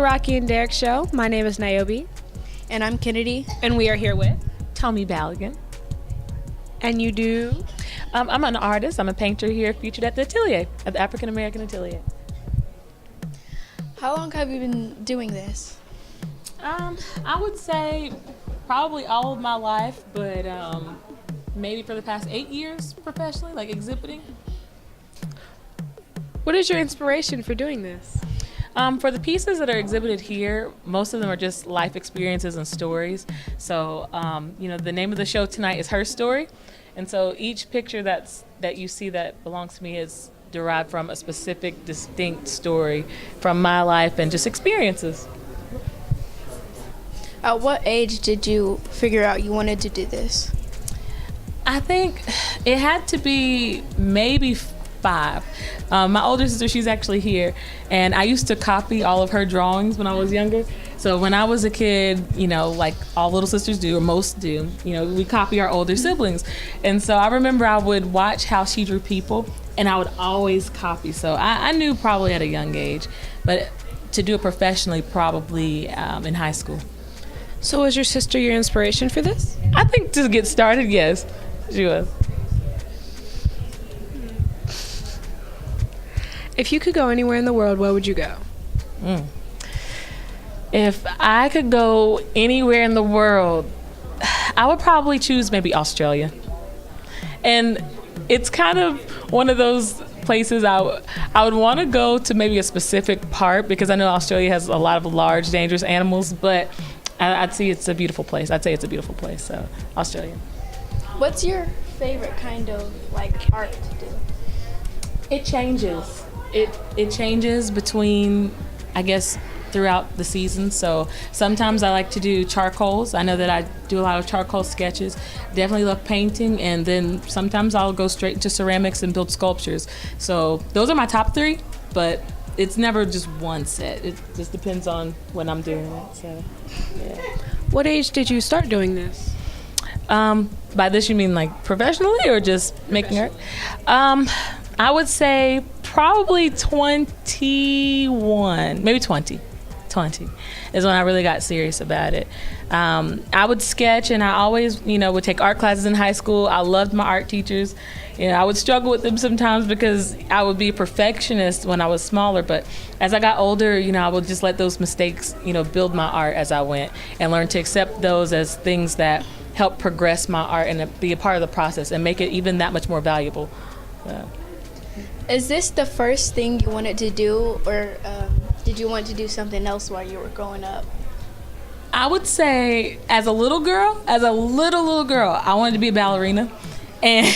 Rocky and Derrick show. My name is Niobe. And I'm Kennedy. And we are here with Tomi Ballaghan. And you do? I'm an artist. I'm a painter here featured at the Atelier, at the African American Atelier. How long have you been doing this? I would say probably all of my life, but maybe for the past 8 years professionally, like exhibiting. What is your inspiration for doing this? For the pieces that are exhibited here, most of them are just life experiences and stories. So, the name of the show tonight is Her Story. And so each picture that you see that belongs to me is derived from a specific, distinct story from my life and just experiences. At what age did you figure out you wanted to do this? I think it had to be maybe 5. My older sister, she's actually here, and I used to copy all of her drawings when I was younger. So when I was a kid, like all little sisters do, or most do, we copy our older siblings. And so I remember I would watch how she drew people, and I would always copy. So I knew probably at a young age, but to do it professionally, probably in high school. So was your sister your inspiration for this? I think to get started, yes, she was. If you could go anywhere in the world, where would you go? If I could go anywhere in the world, I would probably choose maybe Australia. And it's kind of one of those places I would want to go to maybe a specific part, because I know Australia has a lot of large, dangerous animals, but I'd say it's a beautiful place. So Australia. What's your favorite kind of art to do? It changes. It changes between, I guess, throughout the season. So sometimes I like to do charcoals. I know that I do a lot of charcoal sketches. Definitely love painting, and then sometimes I'll go straight into ceramics and build sculptures. So those are my top 3, but it's never just one set. It just depends on when I'm doing it. So, yeah. What age did you start doing this? By this you mean like professionally or just making art? I would say probably 21, maybe 20. 20 is when I really got serious about it. I would sketch, and I always, would take art classes in high school. I loved my art teachers. I would struggle with them sometimes because I would be a perfectionist when I was smaller. But as I got older, I would just let those mistakes, build my art as I went, and learn to accept those as things that help progress my art and be a part of the process and make it even that much more valuable. Is this the first thing you wanted to do, or did you want to do something else while you were growing up? I would say as a little girl, I wanted to be a ballerina. And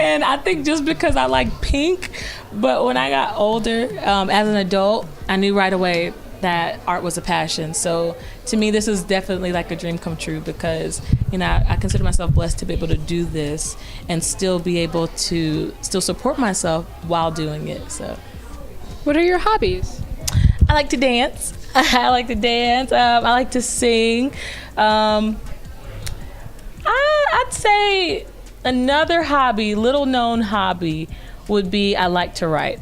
and I think just because I like pink, but when I got older, as an adult, I knew right away that art was a passion. So to me, this is definitely like a dream come true, because I consider myself blessed to be able to do this and still be able to still support myself while doing it. So, what are your hobbies? I like to dance. I like to sing. I'd say another hobby, little known hobby, would be I like to write.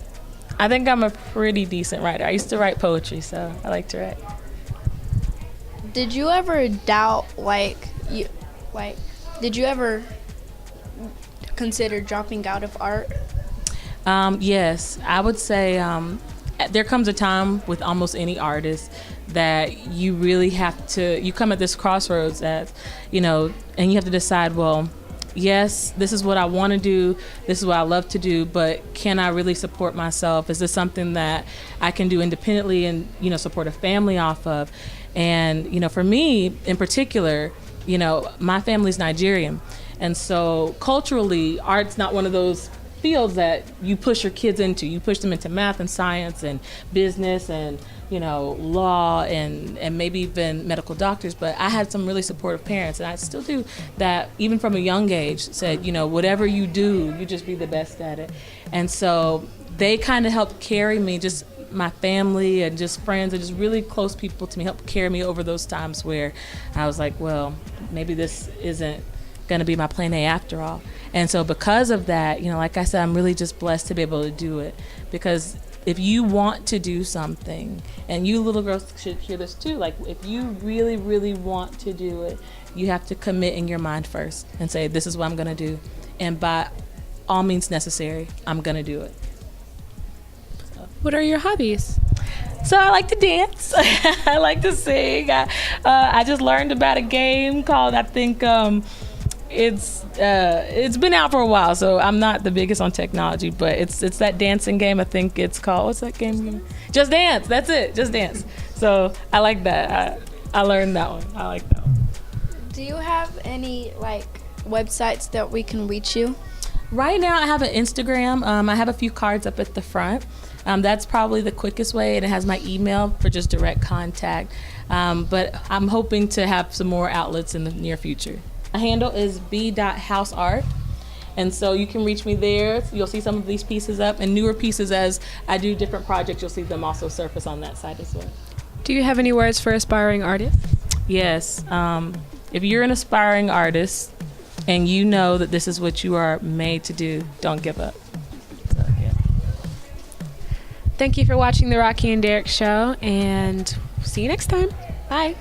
I think I'm a pretty decent writer. I used to write poetry, so I like to write. Did you ever doubt, did you ever consider dropping out of art? Yes, I would say there comes a time with almost any artist that you really have to, you come at this crossroads and you have to decide, well, yes, this is what I want to do, this is what I love to do, but can I really support myself? Is this something that I can do independently and, support a family off of? And, for me in particular, my family's Nigerian. And so culturally, art's not one of those fields that you push your kids into. You push them into math and science and business and, law and maybe even medical doctors. But I had some really supportive parents, and I still do, that even from a young age said, whatever you do, you just be the best at it. And so they kind of helped carry me, just my family and just friends and just really close people to me helped carry me over those times where I was like, well, maybe this isn't going to be my plan A after all. And so because of that, like I said, I'm really just blessed to be able to do it, because if you want to do something, and you little girls should hear this too, like if you really, really want to do it, you have to commit in your mind first and say, this is what I'm gonna do. And by all means necessary, I'm gonna do it. What are your hobbies? So I like to dance. I like to sing. I just learned about a game called, I think, it's been out for a while, so I'm not the biggest on technology, but it's that dancing game. I think it's called, what's that game? Just Dance. That's it. Just Dance. So I like that. I learned that one. I like that one. Do you have any like websites that we can reach you? Right now I have an Instagram. I have a few cards up at the front. That's probably the quickest way, and it has my email for just direct contact. But I'm hoping to have some more outlets in the near future. My handle is b.houseart, and so you can reach me there. You'll see some of these pieces up, and newer pieces as I do different projects, you'll see them also surface on that side as well. Do you have any words for aspiring artists? Yes. If you're an aspiring artist and you know that this is what you are made to do, don't give up. So, yeah. Thank you for watching the Rocky and Derrick Show, and see you next time. Bye.